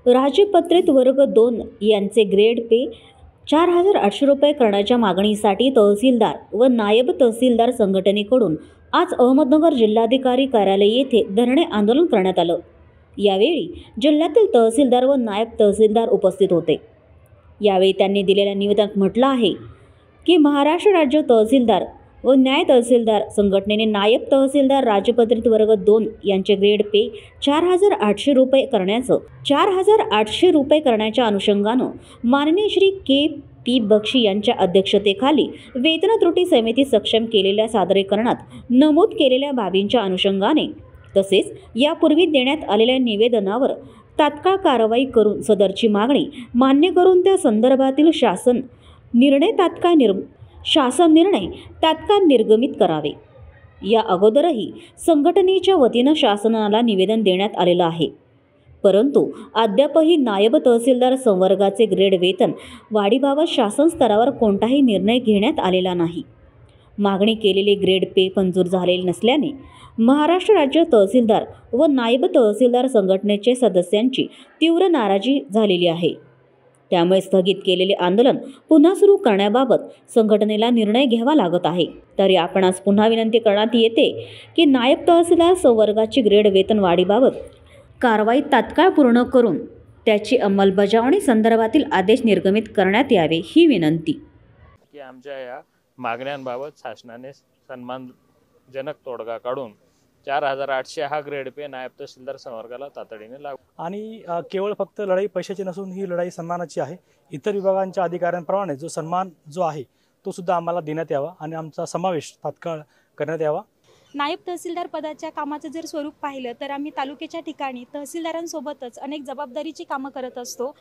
राजपत्रित वर्ग 2 यांचे ग्रेड पे 4,800 रुपये करण्याच्या मागणीसाठी तहसीलदार व नायब तहसीलदार संघटनेकडून आज अहमदनगर जिल्हाधिकारी कार्यालय येथे धरणे आंदोलन करण्यात आलं। यावेळी जिल्ह्यातील तहसीलदार व नायब तहसीलदार उपस्थित होते। यावेळी त्यांनी दिलेल्या निवेदनात म्हटलं आहे की महाराष्ट्र राज्य तहसीलदार व न्याय तहसीलदार संघटनेने नायब तहसीलदार राजपत्रित वर्ग 2 यांचे ग्रेड पे 4,800 रुपये करण्याच्या अनुषंगानं माननीय श्री के.पी. बक्षी यांच्या अध्यक्षतेखाली वेतन त्रुटी समिती सक्षम केलेल्या सादरीकरणात नमूद केलेल्या बाबींच्या अनुषंगाने तसेच यापूर्वी देण्यात आलेल्या निवेदनावर तात्काळ कारवाई करून सदरची मागणी मान्य करून त्या संदर्भातील शासन निर्णय तात्काळ निर्गमित करावे। या अगोदरही संघटनेच्या वतीनं शासनाला निवेदन देण्यात आलेलं आहे, परंतु अद्यापही नायब तहसीलदार संवर्गाचे ग्रेड वेतन वाढीबाबत शासन स्तरावर कोणताही निर्णय घेण्यात आलेला नाही। मागणी केलेले ग्रेड पे मंजूर झालेले नसल्याने महाराष्ट्र राज्य तहसीलदार व नायब तहसीलदार संघटनेचे सदस्यांची तीव्र नाराजी झालेली आहे। त्यामुळे स्थगित केलेले आंदोलन पुन्हा सुरू करण्याबाबत संघटनेला निर्णय घ्यावा लागत आहे। तरी आपणास पुन्हा विनंती करण्यात येते की नायब तहसीलदार संवर्गाची ग्रेड वेतन वाढीबाबत कारवाई तात्काळ पूर्ण करून त्याची अंमलबजावणी संदर्भातील आदेश निर्गमित करण्यात यावे ही विनंती। की आमच्या या मागण्यांबाबत शासनाने सन्मानजनक तोडगा काढून 4,800 हा ग्रेड पे नायब तहसीलदार संवर्गाला तातडीने लागू आणि केवळ फक्त लढाई पैशाची नसून ही लढाई सन्मानाची आहे। इतर विभागांच्या अधिकाऱ्यांप्रमाणे जो सन्मान जो आहे तो सुद्धा आम्हाला देण्यात यावा आणि आमचा समावेश तात्काळ करण्यात यावा। नायब तहसीलदार पदाच्या कामाचं जर स्वरूप पाहिलं तर आम्ही तालुक्याच्या ठिकाणी तहसीलदारांसोबतच अनेक जबाबदारीची कामं करत असतो।